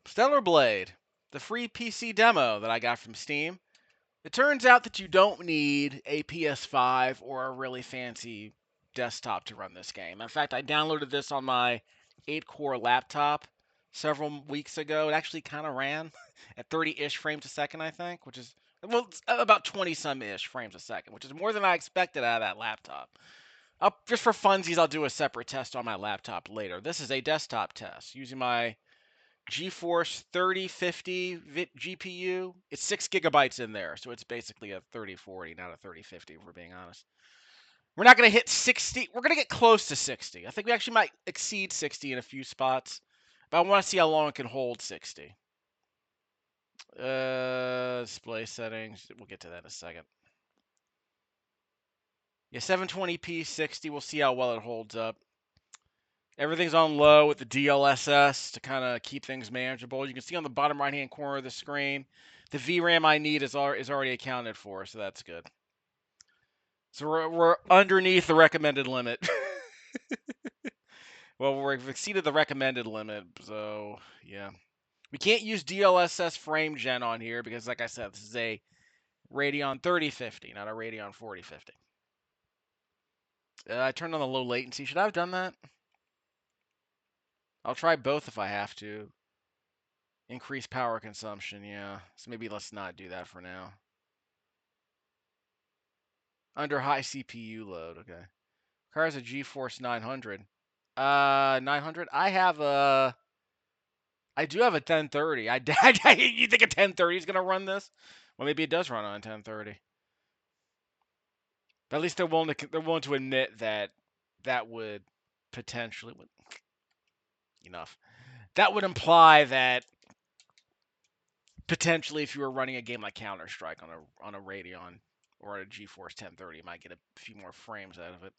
Stellar Blade, the free PC demo that I got from Steam. It turns out that you don't need a PS5 or a really fancy desktop to run this game. In fact, I downloaded this on my 8-core laptop several weeks ago. It actually kind of ran at 30-ish frames a second, I think, which is, well, it's about 20-some-ish frames a second, which is more than I expected out of that laptop. Just for funsies, I'll do a separate test on my laptop later. This is a desktop test using my Geforce 3050 GPU. It's 6 gigabytes in there, so it's basically a 3040, not a 3050, if we're being honest. We're not going to hit 60. We're going to get close to 60. I think we actually might exceed 60 in a few spots, but I want to see how long it can hold 60. Display settings. We'll get to that in a second. Yeah, 720p 60. We'll see how well it holds up. Everything's on low with the DLSS to kind of keep things manageable. You can see on the bottom right-hand corner of the screen, the VRAM I need is already accounted for, so that's good. So we're underneath the recommended limit. Well, we've exceeded the recommended limit, so yeah. We can't use DLSS frame gen on here because, like I said, this is a Radeon 3050, not a Radeon 4050. I turned on the low latency. Should I have done that? I'll try both if I have to. Increase power consumption, yeah. So maybe let's not do that for now. Under high CPU load, okay. Requires a GeForce 900. 900? I do have a 1030. You think a 1030 is going to run this? Well, maybe it does run on a 1030. But at least they're willing to admit that that would potentially... Enough. That would imply that potentially if you were running a game like Counter-Strike on a Radeon or a GeForce 1030, you might get a few more frames out of it.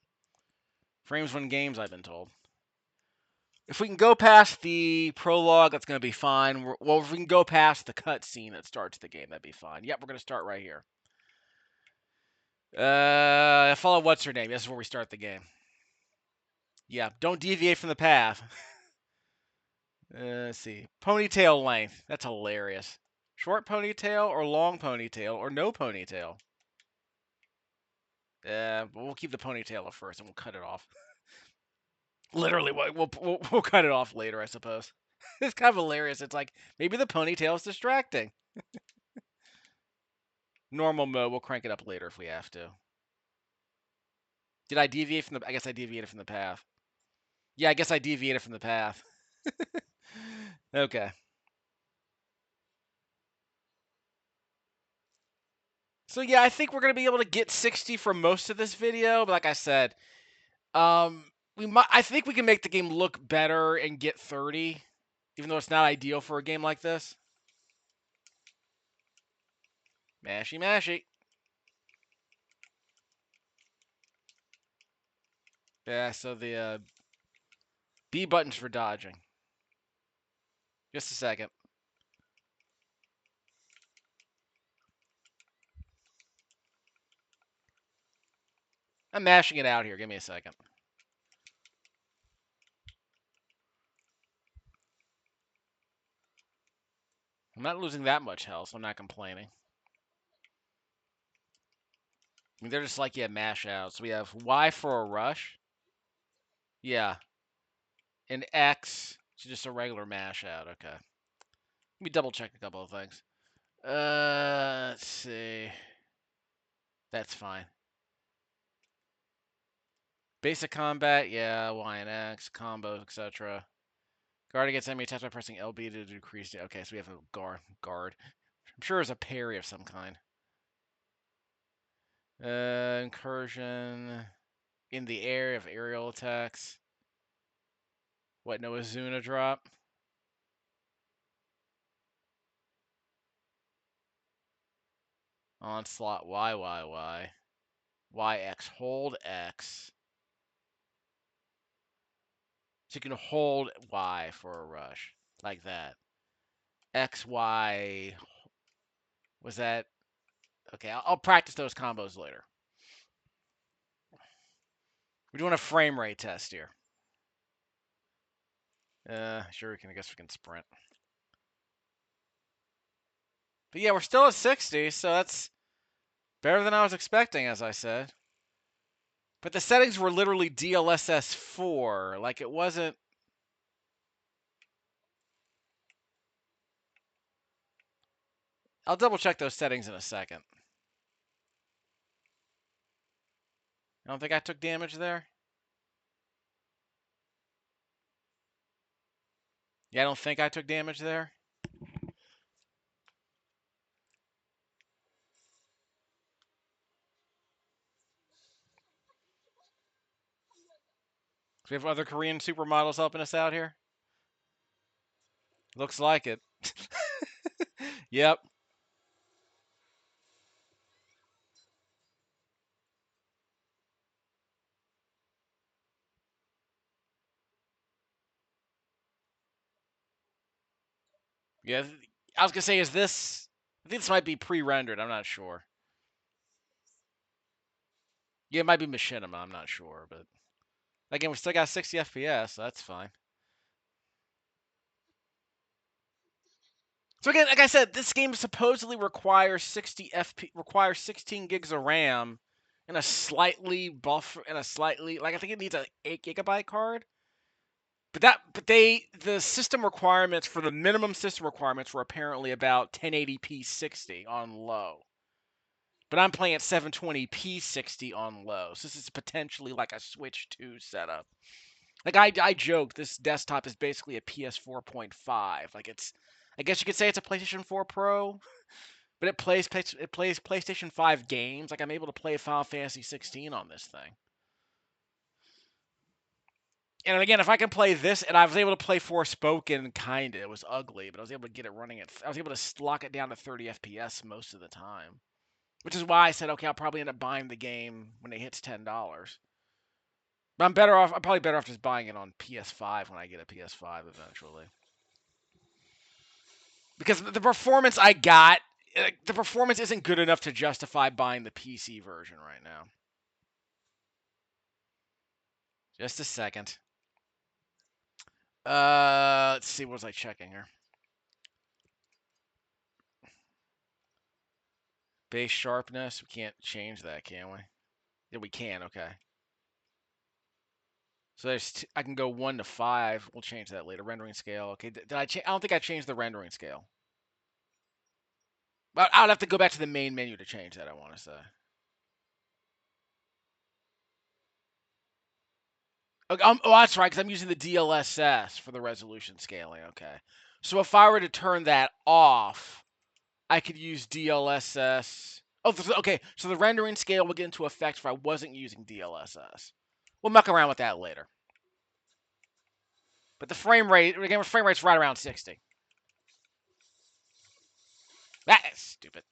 Frames win games, I've been told. If we can go past the prologue, that's going to be fine. Well, if we can go past the cutscene that starts the game, that'd be fine. Yep, we're going to start right here. Follow what's her name. This is where we start the game. Yeah, don't deviate from the path. Let's see. Ponytail length. That's hilarious. Short ponytail or long ponytail or no ponytail? But we'll keep the ponytail at first and we'll cut it off. Literally, we'll cut it off later, I suppose. It's kind of hilarious. It's like, maybe the ponytail is distracting. Normal mode, we'll crank it up later if we have to. Did I deviate from the... I guess I deviated from the path. Yeah, I guess I deviated from the path. Okay. So yeah, I think we're going to be able to get 60 for most of this video. But like I said, I think we can make the game look better and get 30. Even though it's not ideal for a game like this. Mashy, mashy. Yeah, so the B button's for dodging. Just a second. I'm mashing it out here. Give me a second. I'm not losing that much health, so I'm not complaining. I mean, they're just like, yeah, mash out. So we have Y for a rush. Yeah. And X to just a regular mash out. Okay. Let me double check a couple of things. Let's see. That's fine. Basic combat, yeah, Y and X, combos, etc. Guard against enemy attacks by pressing LB to decrease it. Okay, so we have a guard. I'm sure it's a parry of some kind. Incursion in the air of aerial attacks. What, no Azuna drop? Onslaught, Y. YX, hold X. So you can hold Y for a rush. Like that. XY. Was that... Okay, I'll practice those combos later. We're doing a frame rate test here. Sure, I guess we can sprint. But yeah, we're still at 60, so that's better than I was expecting, as I said. But the settings were literally DLSS 4. Like, it wasn't... I'll double check those settings in a second. I don't think I took damage there. Yeah, I don't think I took damage there. So we have other Korean supermodels helping us out here? Looks like it. Yep. Yeah, I was gonna say, is this... I think this might be pre-rendered. I'm not sure. Yeah, it might be machinima. I'm not sure, but again, we still got 60 FPS, so that's fine. So again, like I said, this game supposedly requires 16 gigs of RAM and a slightly like, I think it needs an 8 GB card. The system requirements for the minimum system requirements were apparently about 1080p 60 on low. But I'm playing at 720p 60 on low. So this is potentially like a Switch 2 setup. Like, I joke, this desktop is basically a PS4.5. Like, I guess you could say it's a PlayStation 4 Pro, but it plays PlayStation 5 games. Like, I'm able to play Final Fantasy 16 on this thing. And again, if I can play this, and I was able to play Forspoken, kinda, it was ugly, but I was able to get it running I was able to lock it down to 30 FPS most of the time. Which is why I said, okay, I'll probably end up buying the game when it hits $10. But I'm probably better off just buying it on PS5 when I get a PS5 eventually. Because the performance I got, the performance isn't good enough to justify buying the PC version right now. Just a second. Let's see, what was I checking here? Base sharpness, we can't change that, can we? Yeah, we can, okay. So I can go 1 to 5. We'll change that later. Rendering scale, okay. Did I don't think I changed the rendering scale. But I would have to go back to the main menu to change that, I want to say. Okay, oh, that's right, because I'm using the DLSS for the resolution scaling. Okay. So if I were to turn that off, I could use DLSS. Oh, okay. So the rendering scale would get into effect if I wasn't using DLSS. We'll muck around with that later. But the frame rate's right around 60. That is stupid.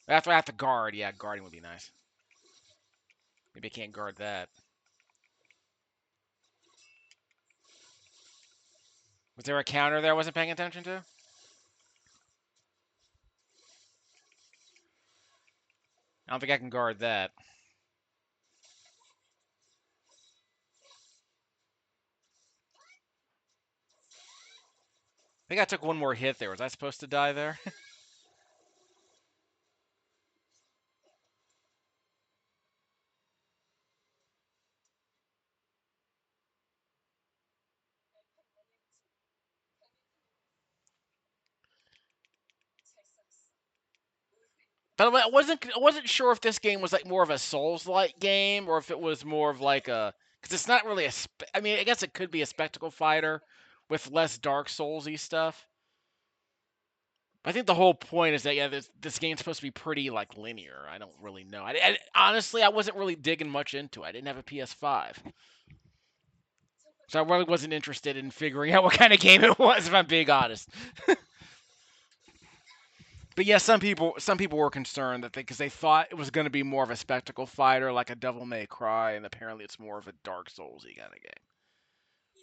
After I have to guard, yeah, guarding would be nice. Maybe I can't guard that. Was there a counter there I wasn't paying attention to? I don't think I can guard that. I think I took one more hit there. Was I supposed to die there? By the way, I wasn't sure if this game was like more of a Souls-like game or if it was more of like a, because it's not really I mean, I guess it could be a spectacle fighter with less Dark Souls-y stuff. I think the whole point is that, yeah, this game's supposed to be pretty like linear. I don't really know. Honestly, I wasn't really digging much into it. I didn't have a PS5, so I really wasn't interested in figuring out what kind of game it was. If I'm being honest. But yeah, some people were concerned that because they thought it was going to be more of a spectacle fighter, like a Devil May Cry, and apparently it's more of a Dark Souls-y kind of game.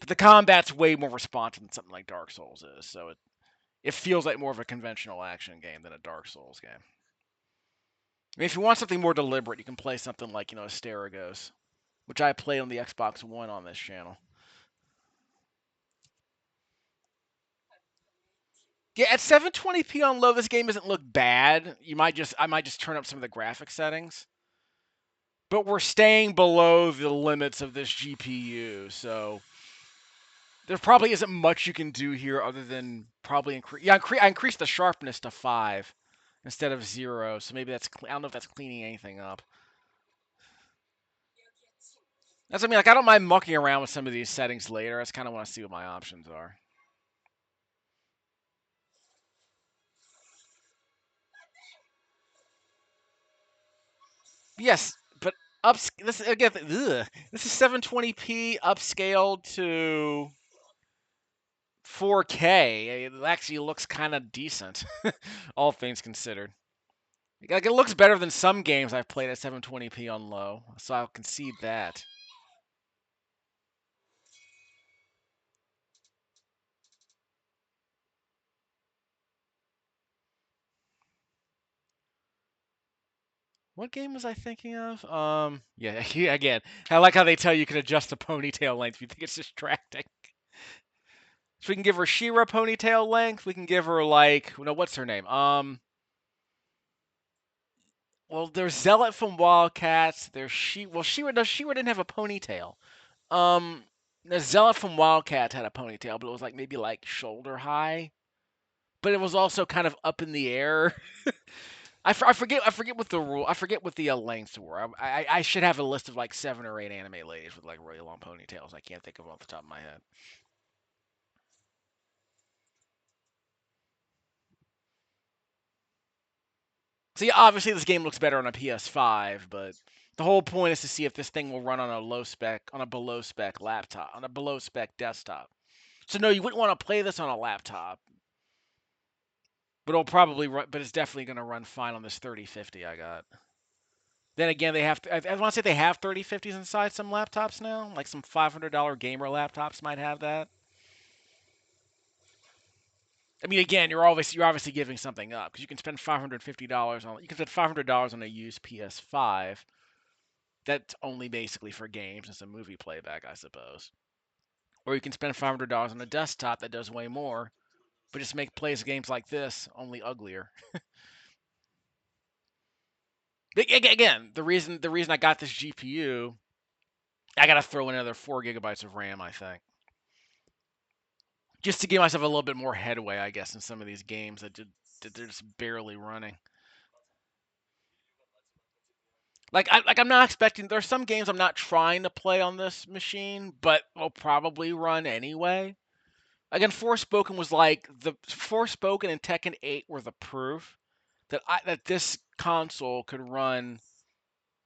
But the combat's way more responsive than something like Dark Souls is, so it feels like more of a conventional action game than a Dark Souls game. I mean, if you want something more deliberate, you can play something like, Asterigos, which I played on the Xbox One on this channel. Yeah, at 720p on low, this game doesn't look bad. I might just turn up some of the graphic settings. But we're staying below the limits of this GPU, so there probably isn't much you can do here other than probably increase. Yeah, I increased the sharpness to 5 instead of 0, so maybe that's. I don't know if that's cleaning anything up. That's what I mean. Like, I don't mind mucking around with some of these settings later. I just kind of want to see what my options are. Yes, but this again. This is 720p upscaled to 4K. It actually looks kind of decent, all things considered. Like, it looks better than some games I've played at 720p on low, so I'll concede that. What game was I thinking of? Yeah, again, I like how they tell you can adjust the ponytail length if you think it's distracting. So we can give her She-Ra ponytail length. We can give her like, what's her name? Well, there's Zealot from Wildcats. There's She-Ra. No, She-Ra didn't have a ponytail. Um, the Zealot from Wildcats had a ponytail, but it was like maybe like shoulder high. But it was also kind of up in the air. I forget what the rule. I forget what the lengths were. I should have a list of like 7 or 8 anime ladies with like really long ponytails. I can't think of them off the top of my head. See, obviously this game looks better on a PS5, but the whole point is to see if this thing will run on a below spec laptop, on a below spec desktop. So no, you wouldn't want to play this on a laptop, but it'll probably run. But it's definitely going to run fine on this 3050 I got. Then again, they have. I want to say they have 3050s inside some laptops now. Like some $500 gamer laptops might have that. I mean, again, you're obviously giving something up because you can spend $550 on a used PS5. That's only basically for games and some movie playback, I suppose. Or you can spend $500 on a desktop that does way more, but just plays games like this only uglier. Again, the reason I got this GPU, I gotta throw in another 4 gigabytes of RAM, I think, just to give myself a little bit more headway, I guess, in some of these games that they're just barely running. I'm not expecting. There's some games I'm not trying to play on this machine, but will probably run anyway. Again, Forspoken was like the Forspoken and Tekken 8 were the proof that this console could run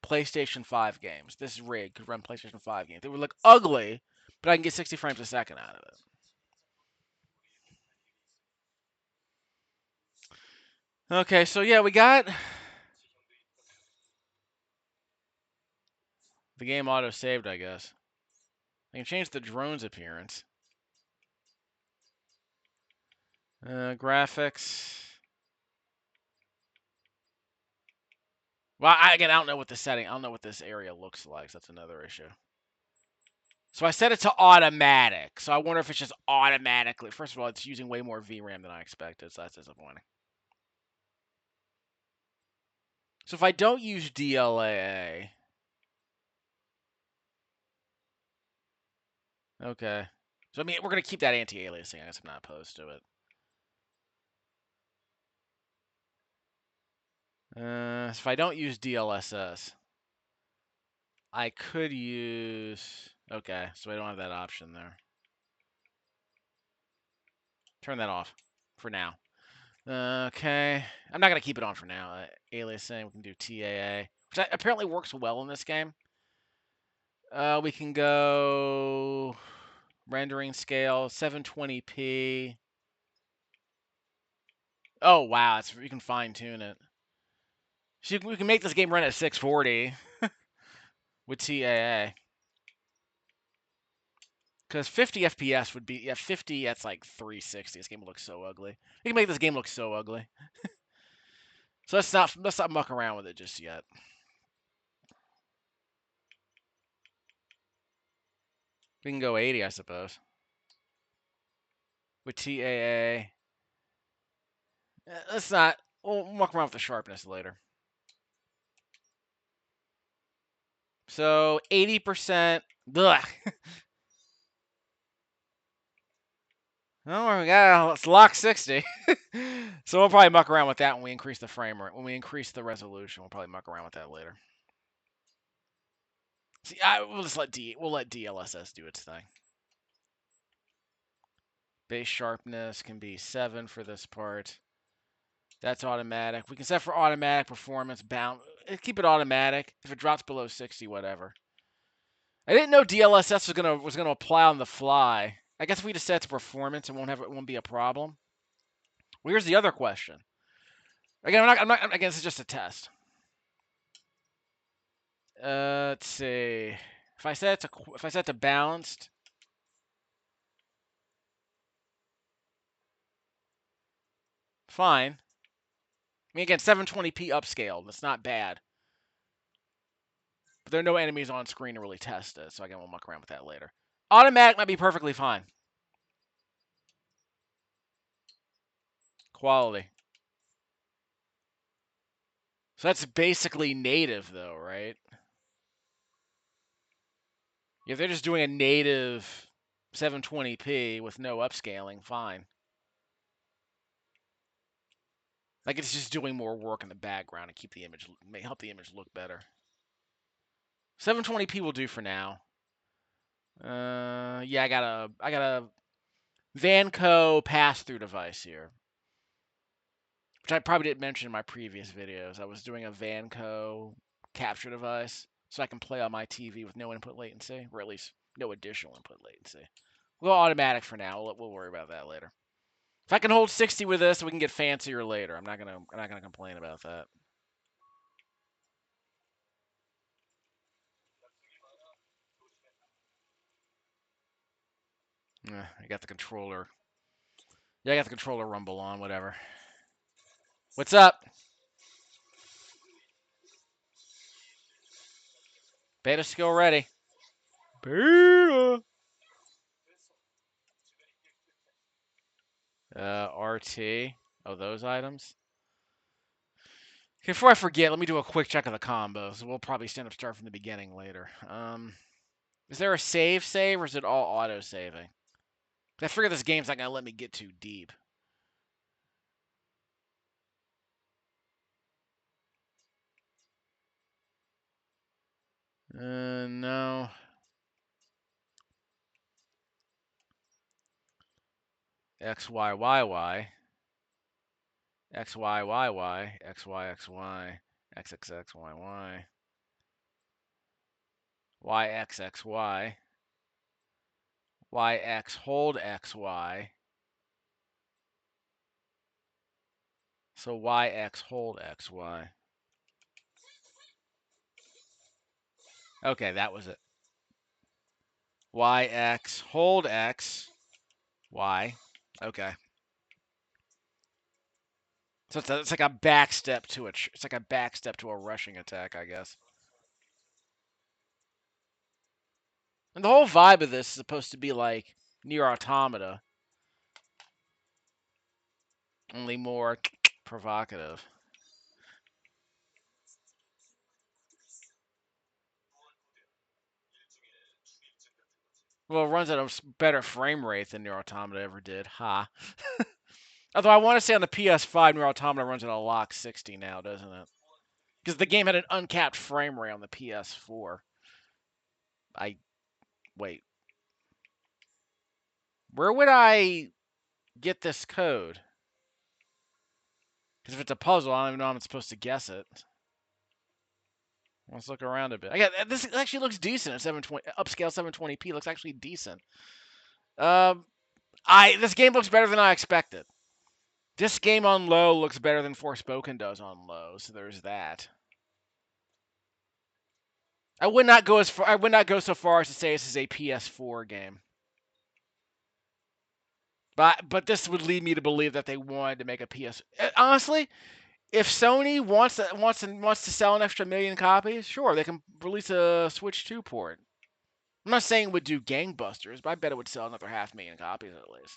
PlayStation 5 games. This rig could run PlayStation 5 games. They would look ugly, but I can get 60 frames a second out of it. Okay, so yeah, we got the game auto saved, I guess. I can change the drone's appearance. Graphics. Well, again, I don't know what the setting. I don't know what this area looks like. So that's another issue. So I set it to automatic. So I wonder if it's just automatically. First of all, it's using way more VRAM than I expected, so that's disappointing. So if I don't use DLAA, okay. So I mean, we're gonna keep that anti-aliasing. I guess I'm not opposed to it. So if I don't use DLSS, I could use. Okay, so I don't have that option there. Turn that off for now. Okay, I'm not gonna keep it on for now. Aliasing, we can do TAA, which apparently works well in this game. We can go rendering scale 720p. Oh wow, you can fine tune it. So we can make this game run at 640 with TAA. Because 50 FPS would be 50. That's like 360. This game looks so ugly. You can make this game look so ugly. So let's not muck around with it just yet. We can go 80, I suppose, with TAA. Let's not. We'll muck around with the sharpness later. So 80%. Ugh. Oh, we got it's lock 60. So we'll probably muck around with that when we increase the frame rate. When we increase the resolution, we'll probably muck around with that later. See, we'll just let DLSS do its thing. Base sharpness can be 7 for this part. That's automatic. We can set for automatic performance bound. Keep it automatic. If it drops below 60, whatever. I didn't know DLSS was gonna apply on the fly. I guess if we just set it to performance, it won't be a problem. Well, here's the other question. Again, again, this is just a test. Let's see. If I set it to balanced, fine. I mean, again, 720p upscaled. That's not bad. But there are no enemies on screen to really test it, so again, we'll muck around with that later. Automatic might be perfectly fine. Quality. So that's basically native, though, right? If they're just doing a native 720p with no upscaling, fine. Like it's just doing more work in the background to help the image look better. 720p will do for now. Yeah, I got a Vanco pass-through device here, which I probably didn't mention in my previous videos. I was doing a Vanco capture device, so I can play on my TV with no input latency, or at least no additional input latency. We'll go automatic for now. We'll worry about that later. If I can hold 60 with this, we can get fancier later. I'm not gonna complain about that. I got the controller. Yeah, I got the controller rumble on. Whatever. What's up? Beta skill ready. Beta. RT. Oh, those items. Okay, before I forget, let me do a quick check of the combos. We'll probably start from the beginning later. Is there a save, or is it all auto saving? I figure this game's not gonna let me get too deep. No. X Y Y Y. X Y Y Y. X Y X Y. X X X Y Y. Y X X Y. YX hold XY. So YX hold XY. Okay, that was it. YX hold X Y. Okay. So it's like a back step to it's like a back step to a rushing attack, I guess. And the whole vibe of this is supposed to be like Nier Automata, only more provocative. Well, it runs at a better frame rate than Nier Automata ever did. Ha. Although I want to say on the PS5, Nier Automata runs at a lock 60 now, doesn't it? Because the game had an uncapped frame rate on the PS4. Wait. Where would I get this code? Because if it's a puzzle, I don't even know how I'm supposed to guess it. Let's look around a bit. This actually looks decent at 720 upscale 720p. Looks actually decent. This game looks better than I expected. This game on low looks better than Forspoken does on low, so there's that. I would not go so far as to say this is a PS4 game. But this would lead me to believe that they wanted to make a PS. Honestly, if Sony wants to sell an extra 1,000,000 copies, sure, they can release a Switch 2 port. I'm not saying it would do gangbusters, but I bet it would sell another 500,000 copies at least.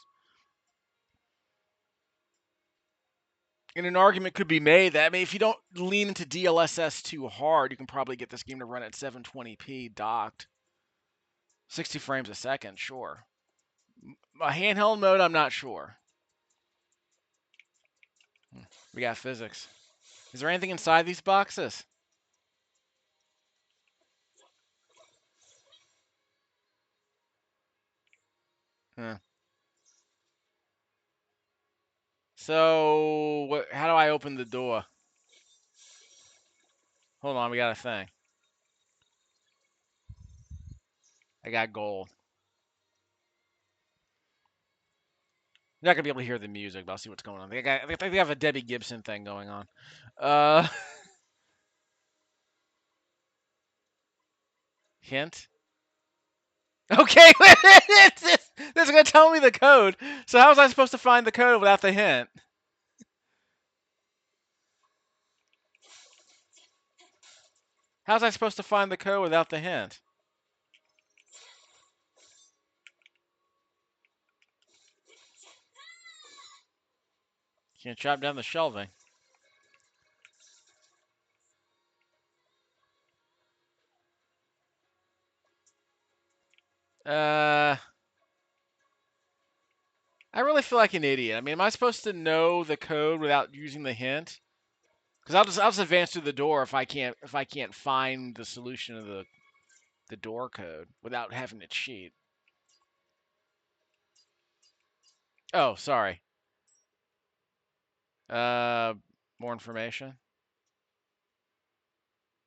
And an argument could be made that, I mean, if you don't lean into DLSS too hard, you can probably get this game to run at 720p docked. 60 frames a second, sure. A handheld mode, I'm not sure. We got physics. Is there anything inside these boxes? Huh. So, how do I open the door? Hold on, we got a thing. I got gold. You're not gonna be able to hear the music, but I'll see what's going on. I think they have a Debbie Gibson thing going on. Hint. Okay, this is gonna tell me the code. So how was I supposed to find the code without the hint? How was I supposed to find the code without the hint? Can't chop down the shelving. I really feel like an idiot. I mean, am I supposed to know the code without using the hint? Because I'll just advance through the door if I can't find the solution of the door code without having to cheat. Oh, sorry. Uh, more information.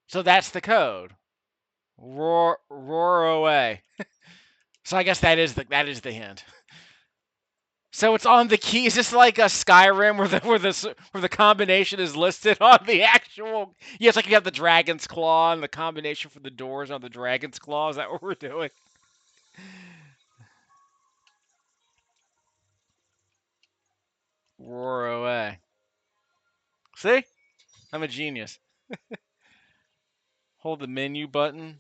So that's the code. Roar away. So I guess that is the hint. So it's on the key. Is this like a Skyrim where the combination is listed on the actual? Yeah, it's like you have the dragon's claw and the combination for the doors on the dragon's claw. Is that what we're doing? Roar away. See? I'm a genius. Hold the menu button.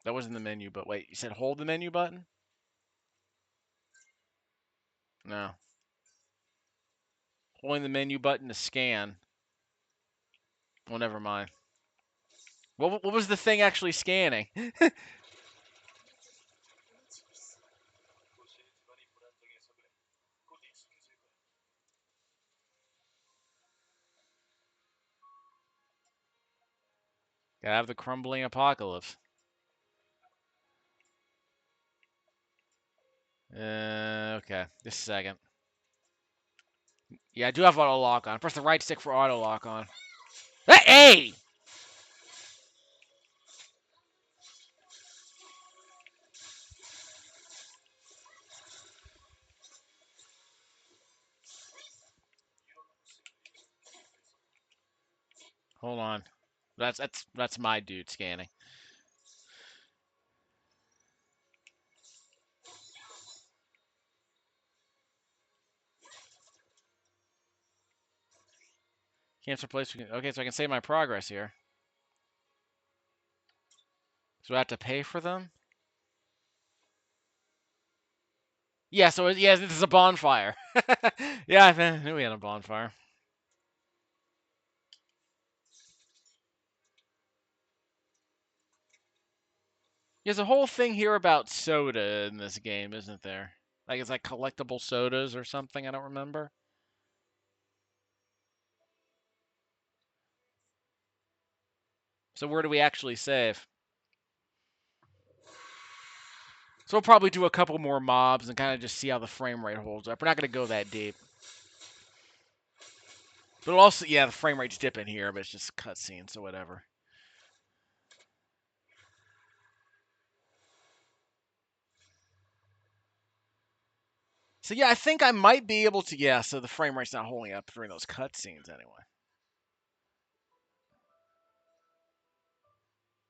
That wasn't the menu, but wait, you said hold the menu button? No. Holding the menu button to scan. Well, never mind. What was the thing actually scanning? Gotta have the crumbling apocalypse. Okay. Just a second. Yeah, I do have auto lock on. Press the right stick for auto lock on. Hey! Hold on. That's my dude scanning. Cancel place. Okay, so I can save my progress here. So I have to pay for them? Yeah, so yeah, this is a bonfire. Yeah, I knew we had a bonfire. There's a whole thing here about soda in this game, isn't there? Like it's like collectible sodas or something, I don't remember. So where do we actually save? So we'll probably do a couple more mobs and kind of just see how the frame rate holds up. We're not going to go that deep. But also, yeah, the frame rate's dipping here, but it's just cutscene, so whatever. So yeah, I think I might be able to, yeah, so the frame rate's not holding up during those cutscenes anyway.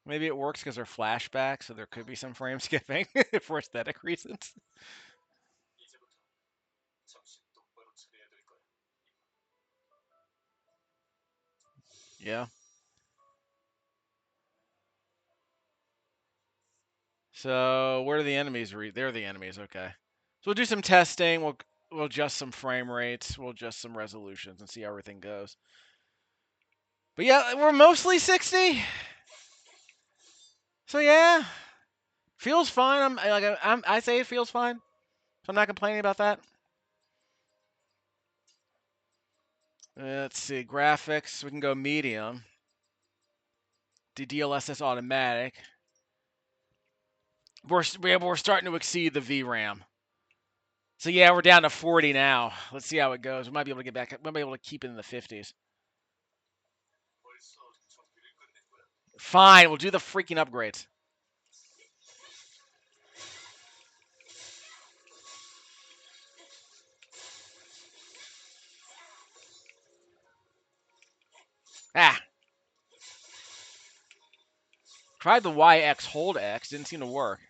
Maybe it works because they're flashbacks, so there could be some frame skipping for aesthetic reasons. Yeah. So where are the enemies? They're the enemies. Okay. So we'll do some testing. We'll we'll adjust some frame rates, we'll adjust some resolutions, and see how everything goes. But yeah, we're mostly 60. So yeah, feels fine. I say it feels fine. So I'm not complaining about that. Let's see, graphics. We can go medium. DLSS automatic. We're starting to exceed the VRAM. So yeah, we're down to 40 now. Let's see how it goes. We might be able to get back. We might be able to keep it in the 50s. Fine, we'll do the freaking upgrades. Ah. Tried the YX hold X. Didn't seem to work.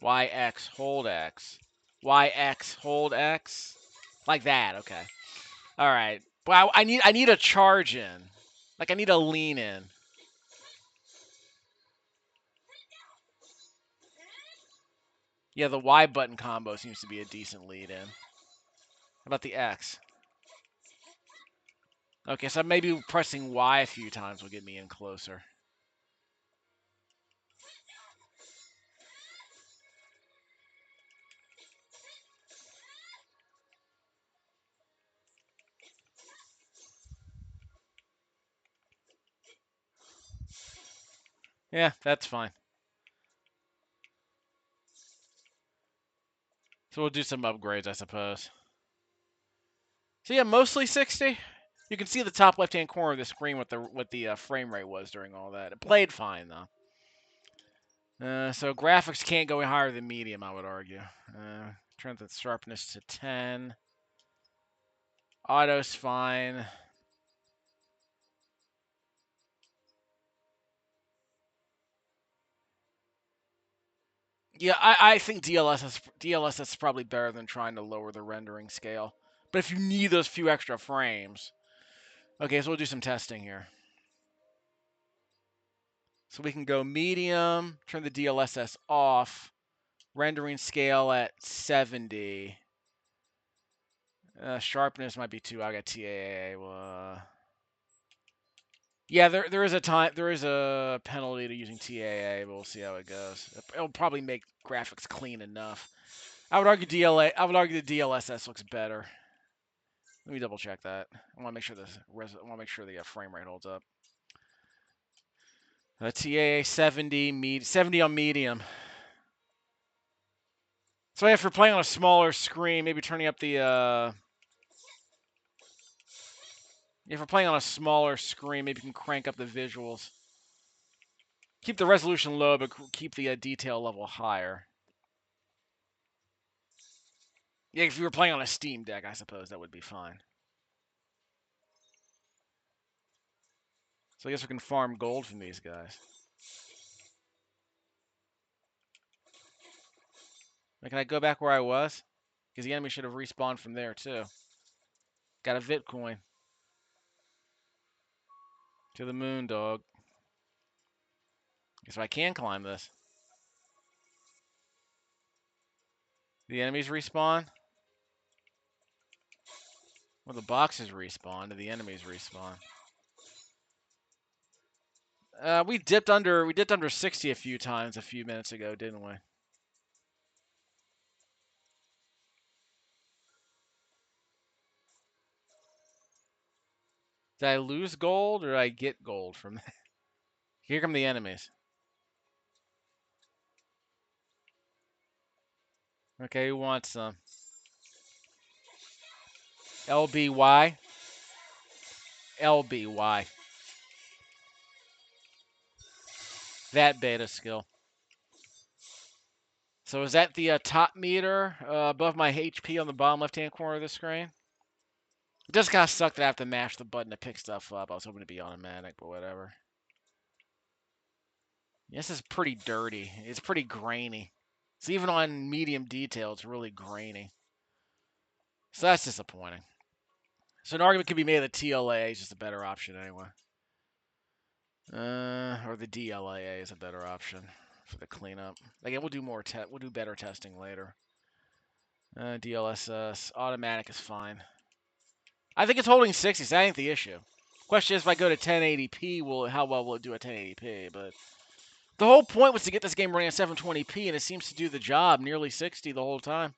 YX hold X. YX hold X. Like that. Okay. All right. Well, I need a charge in. Like I need a lean in. Yeah, the Y button combo seems to be a decent lead in. How about the X? Okay, so maybe pressing Y a few times will get me in closer. Yeah, that's fine. So we'll do some upgrades, I suppose. So yeah, mostly 60. You can see the top left-hand corner of the screen what the frame rate was during all that. It played fine though. So graphics can't go higher than medium, I would argue. Turn the sharpness to 10. Auto's fine. Yeah, I think DLSS is probably better than trying to lower the rendering scale. But if you need those few extra frames. Okay, so we'll do some testing here. So we can go medium, turn the DLSS off, rendering scale at 70. Sharpness might be too. I got TAA. Yeah, there is a penalty to using TAA, but we'll see how it goes. It'll probably make graphics clean enough. I would argue the DLSS looks better. Let me double check that. I want to make sure the frame rate holds up. TAA 70, 70 on medium. So if you're playing on a smaller screen, maybe turning up the if we're playing on a smaller screen, maybe you can crank up the visuals. Keep the resolution low, but keep the detail level higher. Yeah, if you were playing on a Steam Deck, I suppose that would be fine. So I guess we can farm gold from these guys. Now, can I go back where I was? Because the enemy should have respawned from there, too. Got a Vitcoin. To the moon, dog. Guess I can climb this. The enemies respawn? Well, the boxes respawn. Do the enemies respawn? We dipped under 60 a few times a few minutes ago, didn't we? Did I lose gold or did I get gold from that? Here come the enemies. Okay, who wants some? LBY? LBY. That beta skill. So is that the top meter above my HP on the bottom left-hand corner of the screen? It just kind of sucked that I have to mash the button to pick stuff up. I was hoping to be automatic, but whatever. This is pretty dirty. It's pretty grainy. So even on medium detail, it's really grainy. So that's disappointing. So an argument could be made that TLA is just a better option anyway. Or the DLAA is a better option for the cleanup. Again, we'll do better testing later. DLSS. Automatic is fine. I think it's holding 60, so that ain't the issue. Question is, if I go to 1080p, how well will it do at 1080p? But the whole point was to get this game running at 720p, and it seems to do the job, nearly 60 the whole time.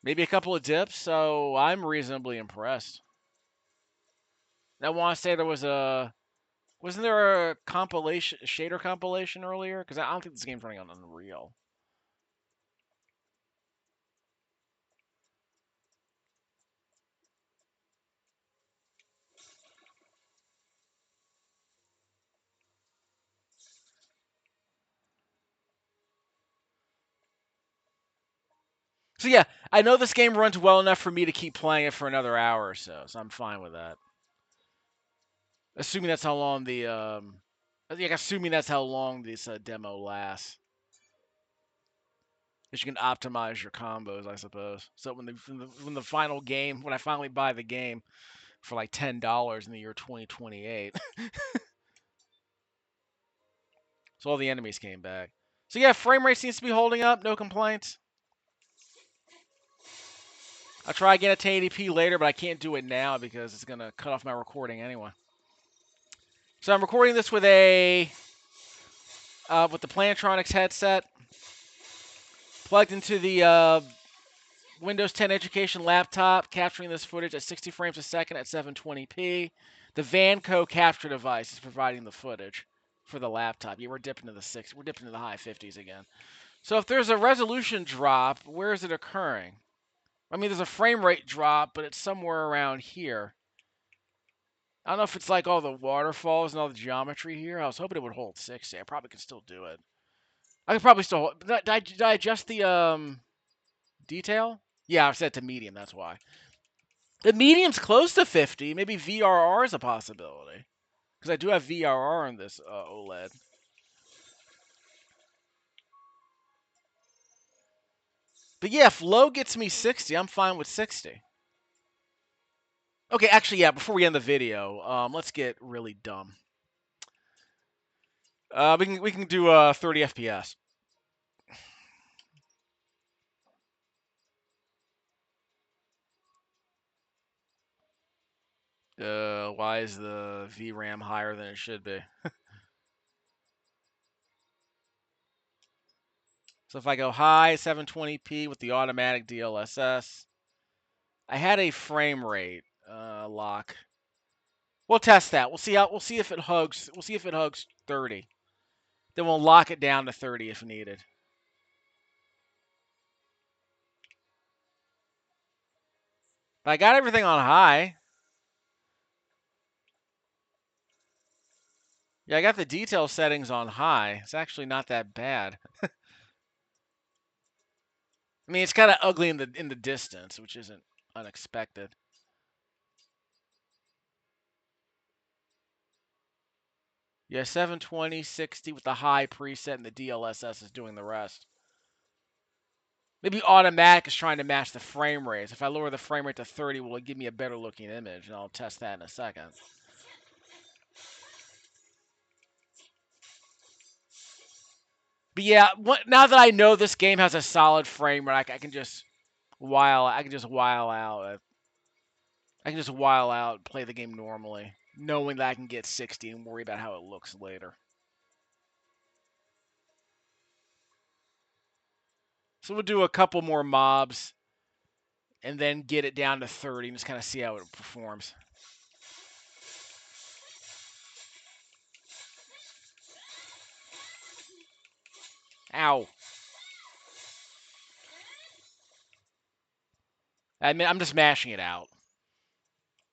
Maybe a couple of dips, so I'm reasonably impressed. I want to say there was wasn't there a compilation, a shader compilation earlier? Because I don't think this game's running on Unreal. So yeah, I know this game runs well enough for me to keep playing it for another hour or so I'm fine with that. Assuming that's how long the assuming that's how long this demo lasts. Because you can optimize your combos, I suppose. So when the final game, when I finally buy the game for like $10 in the year 2028, so all the enemies came back. So yeah, frame rate seems to be holding up, no complaints. I'll try again at 1080p later, but I can't do it now because it's gonna cut off my recording anyway. So I'm recording this with the Plantronics headset plugged into the Windows 10 Education laptop, capturing this footage at 60 frames a second at 720p. The Vanco capture device is providing the footage for the laptop. Yeah, we're dipping into the high 50s again. So if there's a resolution drop, where is it occurring? I mean, there's a frame rate drop, but it's somewhere around here. I don't know if it's like all the waterfalls and all the geometry here. I was hoping it would hold 60. I probably could still do it. I could probably still hold. Did I adjust the detail? Yeah, I've set to medium. That's why. The medium's close to 50. Maybe VRR is a possibility. Because I do have VRR on this OLED. But yeah, if low gets me 60, I'm fine with 60. Okay, actually, yeah, before we end the video, let's get really dumb. We can do 30 FPS. Why is the VRAM higher than it should be? So if I go high 720p with the automatic DLSS, I had a frame rate lock. We'll test that. We'll see if it hugs. We'll see if it hugs 30. Then we'll lock it down to 30 if needed. But I got everything on high. Yeah, I got the detail settings on high. It's actually not that bad. I mean, it's kind of ugly in the distance, which isn't unexpected. Yeah, 720, 60 with the high preset, and the DLSS is doing the rest. Maybe automatic is trying to match the frame rates. If I lower the frame rate to 30, will it give me a better looking image? And I'll test that in a second. But yeah, now that I know this game has a solid frame rate, I can just while out. I can just while out, play the game normally, knowing that I can get 60 and worry about how it looks later. So we'll do a couple more mobs and then get it down to 30 and just kind of see how it performs. Ow. I mean, I'm just mashing it out.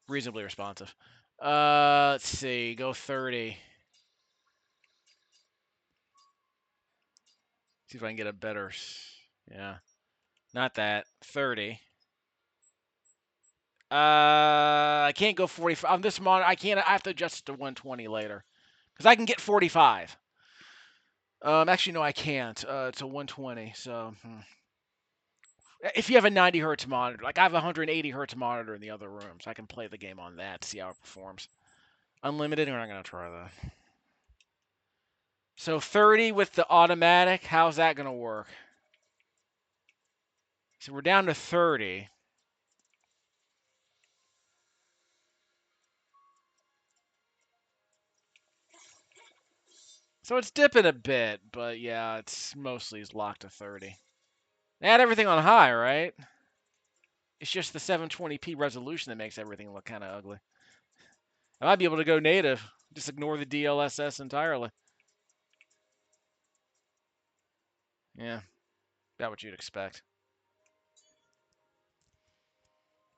Reasonably responsive. Let's see. Go 30. See if I can get a better. Yeah. Not that. 30. I can't go 45. On this monitor, I can't. I have to adjust it to 120 later. Because I can get 45. Actually, no, I can't. It's a 120. So, if you have a 90 hertz monitor, like I have a 180 hertz monitor in the other room, so I can play the game on that to see how it performs. Unlimited, we're not gonna try that. So 30 with the automatic, how's that gonna work? So we're down to 30. So it's dipping a bit, but yeah, it's mostly locked to 30. They had everything on high, right? It's just the 720p resolution that makes everything look kind of ugly. I might be able to go native. Just ignore the DLSS entirely. Yeah, about what you'd expect.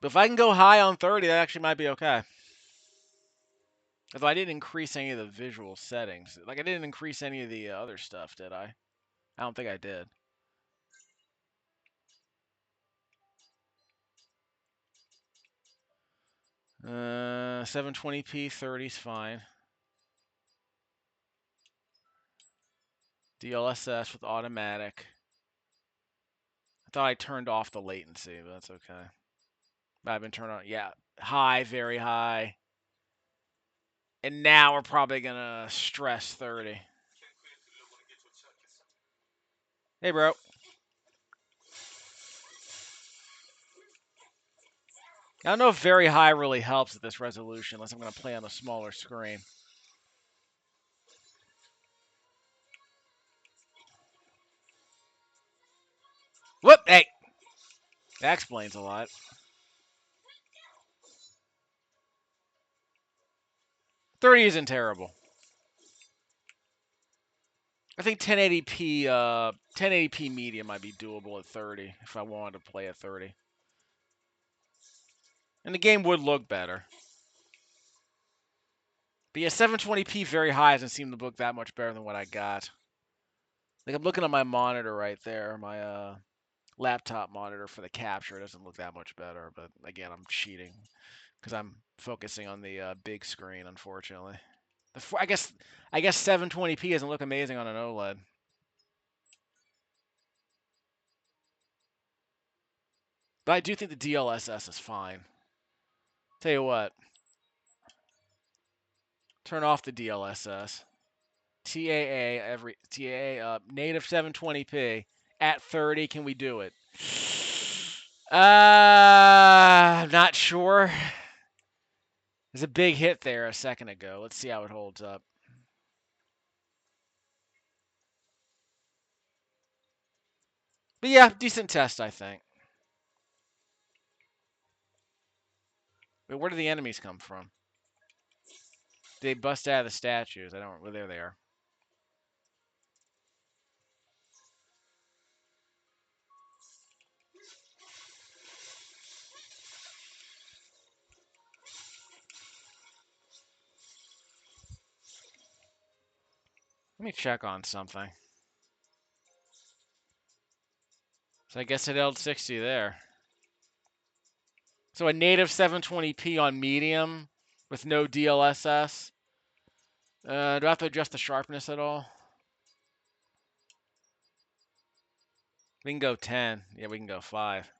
But if I can go high on 30, that actually might be okay. Although I didn't increase any of the visual settings. Like, I didn't increase any of the other stuff, did I? I don't think I did. 720p, 30's fine. DLSS with automatic. I thought I turned off the latency, but that's okay. I've been turned on. Yeah, high, very high. And now we're probably going to stress 30. Hey, bro. I don't know if very high really helps at this resolution unless I'm going to play on a smaller screen. Whoop! Hey! That explains a lot. $30 isn't terrible. I think 1080p medium might be doable at 30 if I wanted to play at 30. And the game would look better. But yeah, 720p very high doesn't seem to look that much better than what I got. Like, I'm looking at my monitor right there, my laptop monitor for the capture. It doesn't look that much better, but again, I'm cheating because I'm focusing on the big screen, unfortunately. I guess 720p doesn't look amazing on an OLED. But I do think the DLSS is fine. Tell you what, turn off the DLSS. TAA up. Native 720p at 30. Can we do it? I'm not sure. There's a big hit there a second ago. Let's see how it holds up. But yeah, decent test, I think. But where do the enemies come from? They bust out of the statues. I don't. Well, there they are. Let me check on something. So I guess it held 60 there. So a native 720p on medium with no DLSS. Do I have to adjust the sharpness at all? We can go 10. Yeah, we can go 5.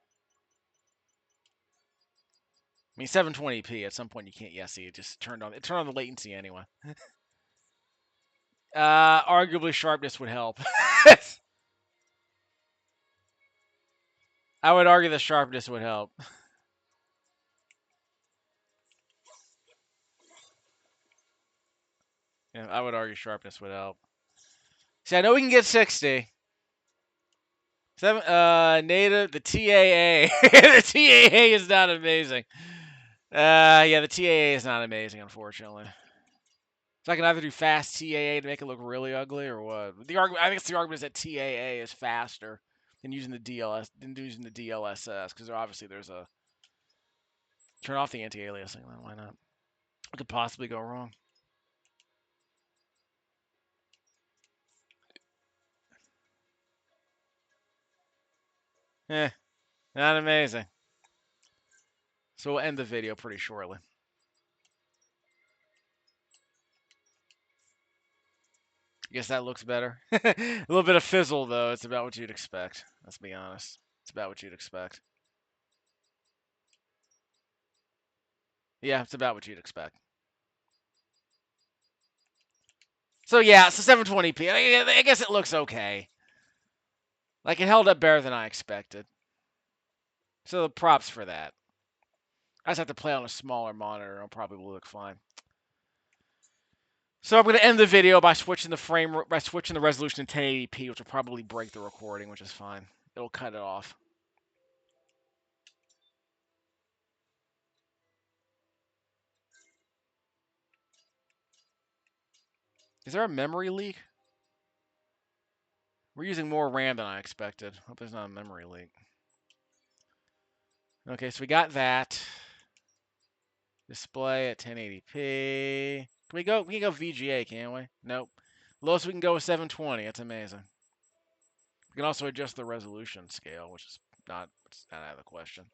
I mean, 720p. At some point, you can't. Yeah, see, it just turned on. It turned on the latency anyway. Arguably, sharpness would help. I would argue the sharpness would help. Yeah, I would argue sharpness would help. See, I know we can get 60. Native, the TAA. The TAA is not amazing. Yeah, the TAA is not amazing, unfortunately. So I can either do fast TAA to make it look really ugly, or what? The argument, I think the argument is that TAA is faster than using the DLSS, because obviously there's a turn off the anti-aliasing. Then why not? What could possibly go wrong? Eh, not amazing. So we'll end the video pretty shortly. I guess that looks better. A little bit of fizzle, though. It's about what you'd expect. Let's be honest. It's about what you'd expect. Yeah, it's about what you'd expect. So yeah, so 720p. I guess it looks okay. Like, it held up better than I expected. So props for that. I just have to play on a smaller monitor. It'll probably look fine. So I'm going to end the video by switching the resolution to 1080p, which will probably break the recording, which is fine. It'll cut it off. Is there a memory leak? We're using more RAM than I expected. Hope there's not a memory leak. Okay, so we got that. Display at 1080p. Can we go? We can go VGA, can't we? Nope. Lowest we can go is 720. That's amazing. We can also adjust the resolution scale, which is not out of the question.